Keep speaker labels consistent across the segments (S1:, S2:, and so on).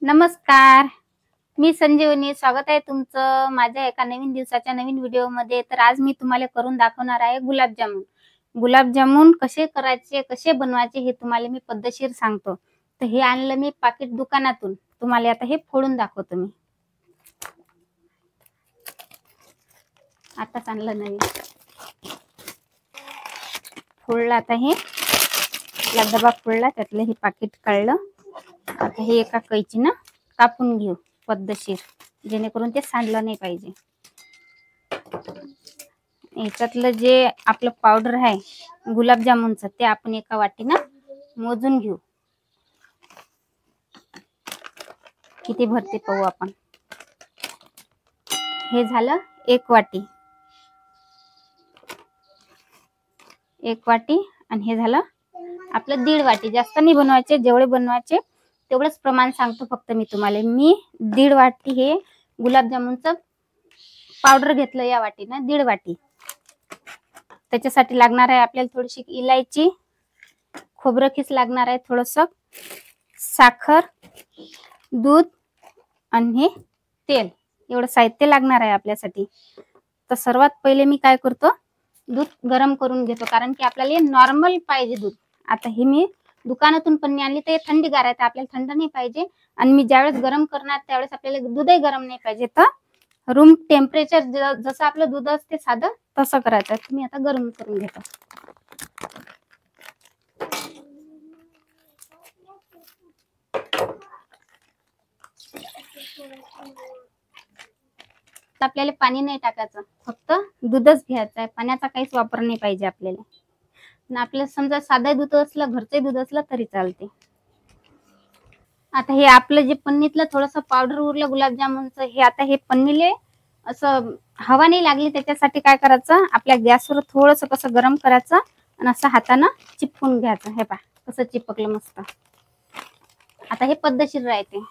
S1: नमस्कार, मी संजीवनी. स्वागत आहे तुमचं माझ्या एका नवीन दिवसाच्या नवीन व्हिडिओमध्ये. तर आज मी तुम्हाला करून दाखवणार आहे गुलाबजामुन. गुलाबजामुन कसे करायचे, कसे बनवायचे हे तुम्हाला मी पद्धतशीर सांगतो. तर हे आणलं मी पाकिट दुकानातून. तुम्हाला आता हे फोडून दाखवतो मी. आताच आणलं नवीन. फोडलं आता हे. या डबा फोडला, त्यातलं हे पाकिट काढलं. आता हे एका कैचीनं कापून घेऊ पद्धतशीर, जेणेकरून ते सांडलं नाही पाहिजे. याच्यातलं जे आपलं पावडर आहे गुलाबजामुनचं, ते आपण एका वाटीनं मोजून घेऊ. किती भरते पाहू आपण. हे झालं एक वाटी आणि हे झालं आपलं 1.5 वाटी. जास्त नाही बनवायचे, जेवढे बनवायचे तेवढंच प्रमाण सांगतो फक्त मी तुम्हाला. मी 1.5 वाटी हे गुलाबजामुनचं पावडर घेतलं, या वाटीनं 1.5 वाटी. त्याच्यासाठी लागणार आहे आपल्याला थोडीशी इलायची, खोबरं खीस लागणार आहे, थोडंसं साखर, दूध आणि हे तेल. एवढं साहित्य लागणार आहे आपल्यासाठी. तर सर्वात पहिले मी काय करतो, दूध गरम करून घेतो, कारण की आपल्याला नॉर्मल पाहिजे दूध. आता हे मी दुकानातून पण आणली, तर थंडीगार आहे, आपल्याला थंड नाही पाहिजे. आणि मी ज्यावेळेस गरम करणार त्यावेळेस आपल्याला दूधही गरम नाही पाहिजे. तर रूम टेम्परेचर जसं आपलं दूध असते साधं, तसं करायचं. तुम्ही आता गरम करून घेतो. आपल्याला पाणी नाही टाकायचं, फक्त दूधच घ्यायचं आहे. पाण्याचा काहीच वापर नाही पाहिजे आपल्याला. आपलं समजा साधं दूध असलं, घरचे दूध असलं तरी चालते. आता हे आपलं जे पन्नीतलं थोडंसं पावडर उरलं गुलाबजामुनचं, हे आता हे पन्नीले असं हवा नाही लागली त्याच्यासाठी काय करायचं, आपल्या गॅसवर थोडंसं कसं गरम करायचं आणि असं हातानं चिपकून घ्यायचं. हे पहा कसं चिपकलं मस्त. आता हे पद्धतशीर राहते.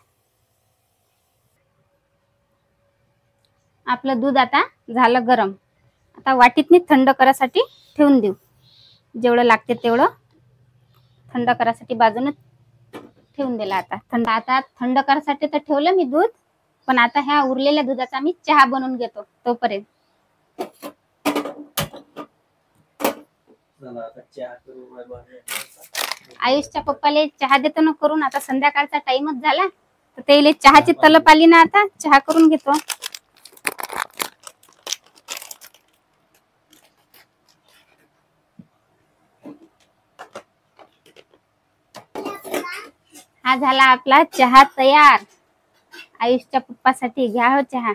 S1: आपलं दूध आता झालं गरम. आता वाटीतनी थंड करायसाठी ठेवून देऊ. जेवढं लागते तेवढं थंड करायसाठी बाजूने ठेवून दिलं. आता थंड करायसाठी तर ठेवलं मी दूध, पण आता ह्या उरलेल्या दुधाचा मी चहा बनवून घेतो तोपर्यंत. आयुषच्या पप्पाले चहा देतो ना करून. आता संध्याकाळचा टाइमच झाला, तर त्याला चहाची तलप आली ना, आता चहा करून घेतो. हा झाला आपला चहा तयार. आयुषच्या पप्पासाठी घ्या हो चहा.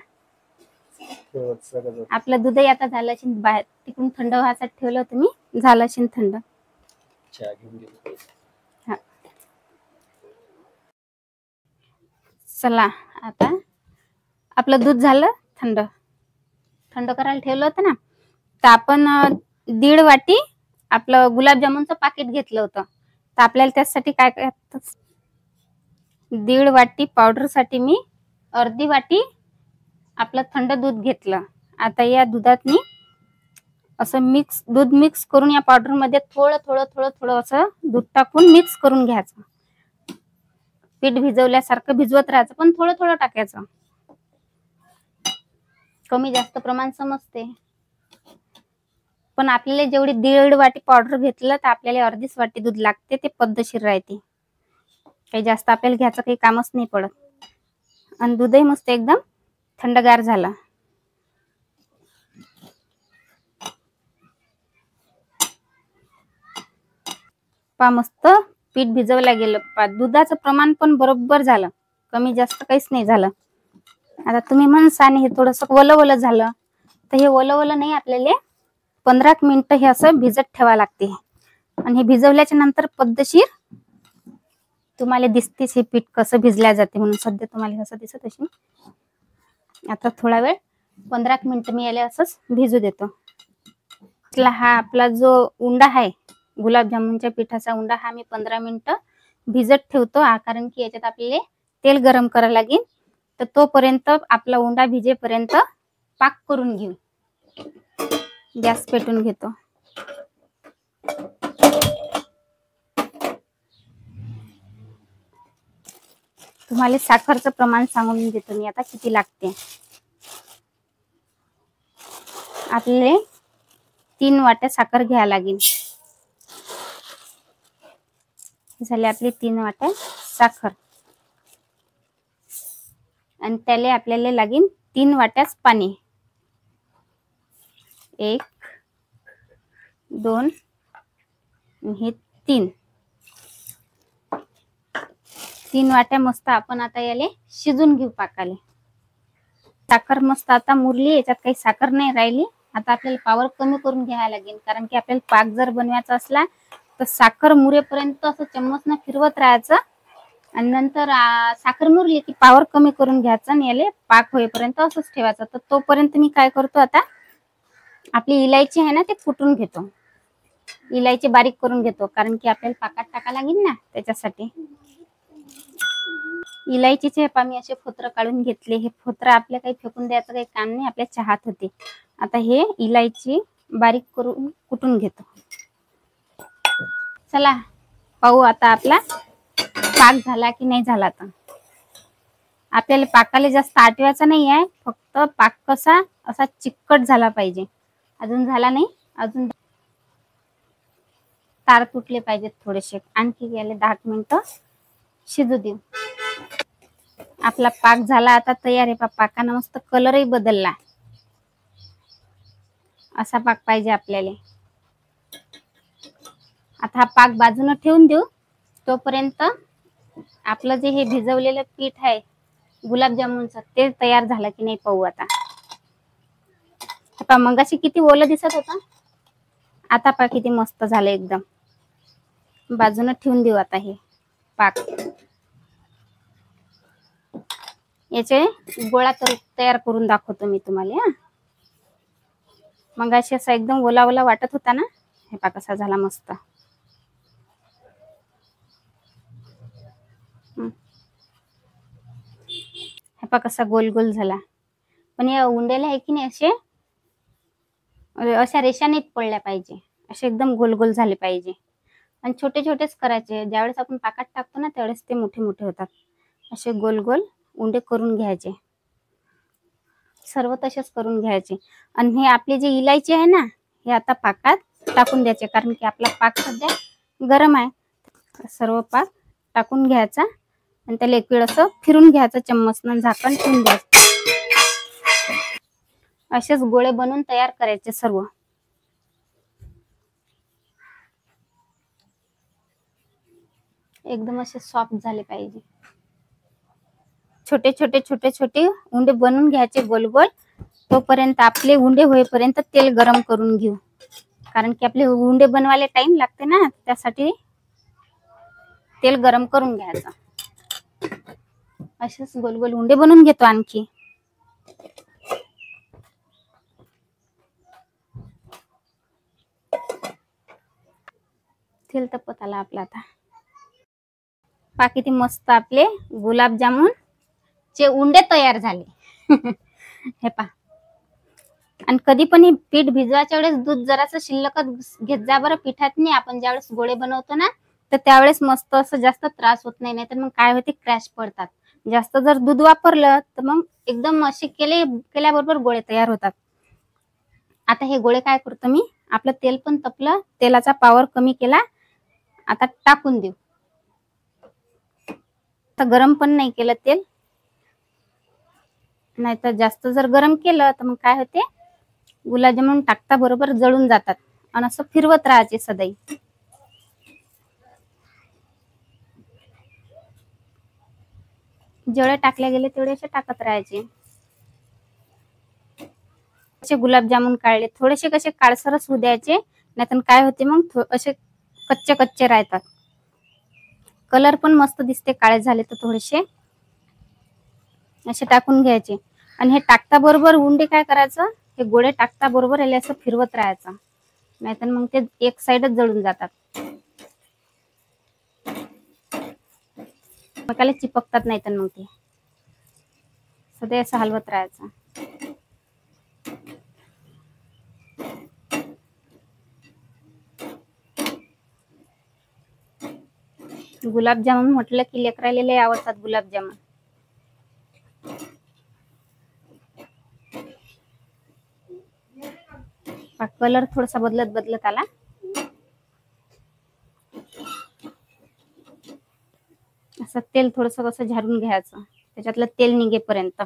S1: आपलं दूधही आता झालं असेल, बाहेर तिकडून थंड व्हायसाठी ठेवलं होतं मी, झालं असेल थंड. चला, आता आपलं दूध झालं थंड करायला ठेवलं होतं ना. तर आपण 1.5 वाटी आपलं गुलाबजामुनचं पाकिट घेतलं होतं. तर आपल्याला त्यासाठी काय करायचं, 1.5 वाटी पावडर साठी मी अर्धी वाटी आपलं थंड दूध घेतलं. आता या दुधात मी असं दूध मिक्स करून या पावडर मध्ये थोडं असं दूध टाकून मिक्स करून घ्यायचं. पीठ भिजवल्यासारखं भिजवत राहायचं, पण थोडं टाकायचं. कमी जास्त प्रमाण समजते. पण आपल्याला जेवढी 1.5 वाटी पावडर घेतलं, तर आपल्याला अर्धीच वाटी दूध लागते. ते पद्धतशीर राहते. काही जास्त आपल्याला घ्यायचं काही कामच नाही पडत. आणि दूधही मस्त एकदम थंडगार झालं. पा मस्त पीठ भिजवलं गेलं. दुधाचं प्रमाण पण बरोबर झालं, कमी जास्त काहीच नाही झालं. आता तुम्ही म्हणसान हे थोडंसं वलं झालं, तर हे वलं नाही, आपल्याला 15 मिनिटं हे असं भिजत ठेवा लागते. आणि हे भिजवल्याच्या नंतर पद्धतशीर तुम्हाला दिसतेच हे पीठ कसं भिजल्या जाते म्हणून. सध्या तुम्हाला कसं दिसत असेल. आता थोडा वेळ 15 मिनिटं मी याला असंच भिजू देतो. हा आपला जो उंडा आहे गुलाबजामुनच्या पिठाचा उंडा, हा मी 15 मिनिटं भिजत ठेवतो. कारण की याच्यात आपल्याला तेल गरम करायला लागेल. तर तोपर्यंत आपला उंडा भिजेपर्यंत पाक करून घेऊ. गॅस पेटून घेतो. तुम्हाला साखरचं प्रमाण सांगून देतो मी आता किती लागते. आपल्याला 3 वाट्या साखर घ्यायला लागेल. झाले आपली 3 वाट्या साखर. आणि त्याला आपल्याला लागेल 3 वाट्याच पाणी. 1 2 हे 3 वाट्या मस्त आपण आता याले शिजून घेऊ पाकाले. साखर मस्त आता मुरली, याच्यात काही साखर नाही राहिली. आता आपल्याला पावर कमी करून घ्यायला लागेल, कारण की आपल्याला पाक जर बनवायचा असला तर साखर मुरेपर्यंत असं चम्मचनं फिरवत राहायचं आणि नंतर साखर मुरली की पावर कमी करून घ्यायचं आणि याले पाक होईपर्यंत असंच ठेवायचं. तर तोपर्यंत मी काय करतो, आता आपली इलायची आहे ना ते कुटून घेतो. इलायची बारीक करून घेतो, कारण की आपल्याला पाकात टाका लागेल ना त्याच्यासाठी. इलायचीचे मी असे फोत्र काढून घेतले. हे फोत्र आपल्या काही फेकून द्यायचं काही काम नाही, आपल्या चहात होते. आता हे इलायची बारीक करून कुटून घेतो. चला पाहू आता आपला पाक झाला की नाही झाला. तर आपल्याला पाकाला जास्त आटवायचा नाही आहे, फक्त पाक कसा असा चिकट झाला पाहिजे. अजून झाला नाही, अजून तार तुटले पाहिजेत थोडेसे. आणखी गेले 10 मिनिटं शिजू देऊ. आपला पाक झाला आता तयार आहे. पाकानं मस्त कलरही बदलला. असा पाक पाहिजे आपल्याला. आता हा पाक बाजूला ठेवून देऊ. तोपर्यंत आपलं जे हे भिजवलेलं पीठ आहे गुलाबजामुनचं, ते तयार झालं की नाही पाहू. आता मगाशी किती ओलं दिसत होतं, आता पहा किती मस्त झालं एकदम. बाजूला ठेवून देऊ आता हे पाक. याचे गोळा तयार करून दाखवतो मी तुम्हाला. मगाशी असा एकदम ओला ओला वाटत होता ना, हे पहा कसा झाला मस्त. हे पहा कसा गोल गोल झाला. पण या उंडेला आहे की नाही असे अशा रेषा नाही पडल्या पाहिजे, असे एकदम गोल गोल झाले पाहिजे. आणि छोटे छोटेच करायचे. ज्यावेळेस आपण पाकात टाकतो ना त्यावेळेस ते मोठे मोठे होतात. असे गोल गोल उंडे करून घ्यायचे. सर्व तसेच करून घ्यायचे. आणि हे आपली जी इलायची आहे ना, हे आता पाकात टाकून द्यायचे, कारण की आपला पाक सध्या गरम आहे. सर्व पाक टाकून घ्यायचा आणि त्याला एक वेळ असं फिरून घ्यायचं चम्मचनं, झाकण ठेवून द्यायचं. असेच गोळे बनवून तयार करायचे सर्व. एकदम असे सॉफ्ट झाले पाहिजे. छोटे छोटे छोटे छोटे उंडे बनवून घ्यायचे गोल गोल. तोपर्यंत आपले उंडे होईपर्यंत तेल गरम करून घेऊ, कारण की आपले उंडे बनवायला टाइम लागते ना, त्यासाठी तेल गरम करून घ्यायचं. असेच गोल गोल उंडे बनवून घेतो आणखी. तेल तपत आला आपला. आता पहा किती मस्त आपले गुलाबजामुन चे उंडे तयार झाले. हे पहा. आणि कधी पण हे पीठ भिजवायच्या वेळेस दूध जरासं शिल्लकच घेत जा बरं पिठात. नाही आपण ज्यावेळेस गोळे बनवतो ना तर त्यावेळेस मस्त असं जास्त त्रास होत नाही, नाहीतर मग काय होते क्रॅश पडतात. जास्त जर दूध वापरलं तर मग एकदम असे केल्याबरोबर गोळे तयार होतात. आता हे गोळे काय करतो मी, आपलं तेल पण तपलं, तेलाचा पावर कमी केला. आता टाकून देऊ. तर गरम पण नाही केलं तेल, नाहीतर जास्त जर गरम केलं तर मग काय होते गुलाबजामुन टाकता बरोबर जळून जातात. आणि असं फिरवत राहायचे सदैव. जेवढे टाकले गेले तेवढे असे टाकत राहायचे. असे गुलाबजामुन काढले, थोडेसे कसे काळसरच होऊ द्यायचे, नाहीतर काय होते मग असे कच्चे कच्चे राहतात. कलर पण मस्त दिसते काळे झाले तर. थोडेसे असे टाकून घ्यायचे. आणि हे टाकता बरोबर उंडे काय करायचं, हे गोळे टाकता बरोबर याला असं फिरवत राहायचं, नाहीतर मग ते एक साइडच जळून जातात. मकाले चिपकतात, नाहीतर मग ते सदैव असं हलवत राहायचं. गुलाबजामुन म्हटलं की लेकराला लय आवडतात गुलाबजामुन. कलर थोडासा बदलत आला. असं तेल थोडंसं कसं झारून घ्यायचं त्याच्यातलं तेल निघेपर्यंत.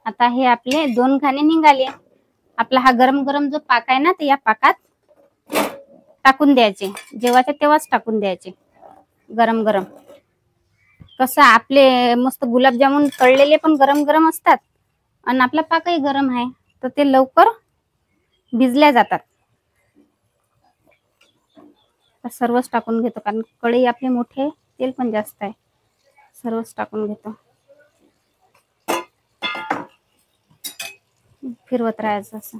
S1: आता हे आपले 2 घाणे निघाले. आपला हा गरम गरम जो पाक आहे ना ते या पाकात टाकून द्यायचे. जेव्हाच्या तेव्हाच टाकून द्यायचे गरम गरम. कसं आपले मस्त गुलाबजामुन तळलेले पण गरम गरम असतात आणि आपला पाकही गरम आहे तर ते लवकर भिजल्या जातात. सर्वच टाकून घेतो कारण कढई आपली मोठी, तेल पण जास्त आहे. सर्वच टाकून घेतो. फिरवत राहायचं असं.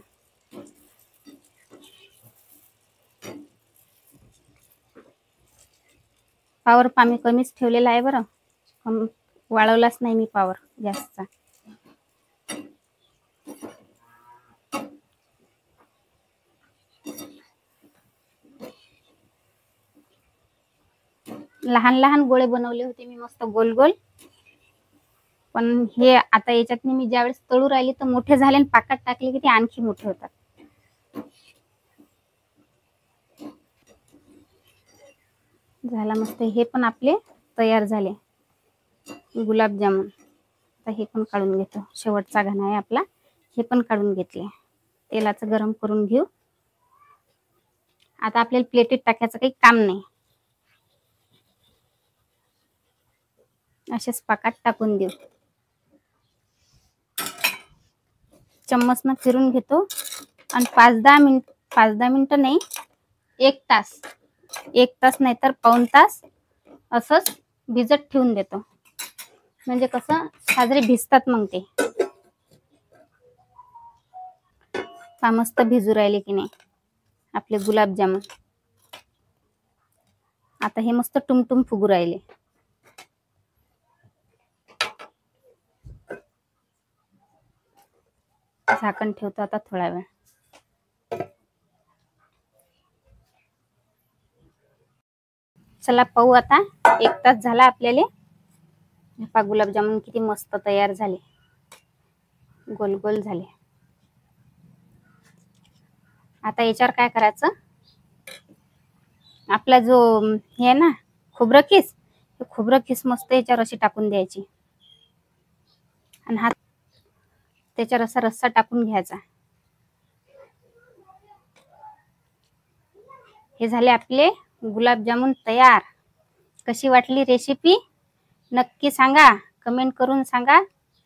S1: पावर आम्ही कमीच ठेवलेला आहे बरं. वाढवलाच नाही मी पावर जास्तचा. लहान लहान गोळे बनवले होते मी मस्त गोल गोल. पण हे आता याच्यात मी ज्यावेळेस तळू राहिली तर मोठे झाले आणि पाकात टाकले की ते आणखी मोठे होतात. झाला मस्त. हे पण आपले तयार झाले गुलाबजामुन. आता हे पण काढून घेतो. शेवटचा घाणा आहे आपला. हे पण काढून घेतले. तेलाचं गरम करून घेऊ. आता आपल्याला प्लेटीत टाकायचं काही काम नाही. असेच पाकात टाकून देऊ. चम्मचनं फिरून घेतो आणि 5-10 मिनिटं नाही, 1 तास, 1 तास नाही तर पाऊण तास असंच भिजत ठेवून देतो. म्हणजे कसं साजरे भिजतात मग ते. मस्त भिजू राहिले की नाही आपले गुलाबजामुन. आता हे मस्त टुमटुम फुगू राहिले. झाकण ठेवतो आता थोडा वेळ. चला पाहू आता. 1 तास झाला आपल्याला. गुलाबजामुन किती मस्त तयार झाले. गोल गोल झाले. आता याच्यावर काय करायचं, आपला जो हे आहे ना खोबरं किस, खोबरं किस मस्त याच्यावर अशी टाकून द्यायची आणि हा त्याच्यावर असा रस्सा टाकून घ्यायचा. हे झाले आपले गुलाबजामुन तयार. कशी वाटली रेसिपी नक्की सांगा, कमेंट करून सांगा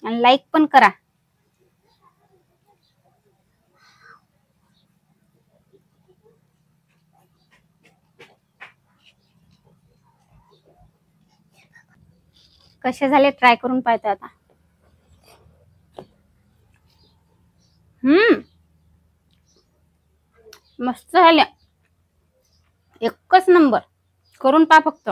S1: आणि लाईक पण करा. कसे झाले ट्राय करून पाहतो आता. मस्त झाले. एकच नंबर. करून पहा फक्त.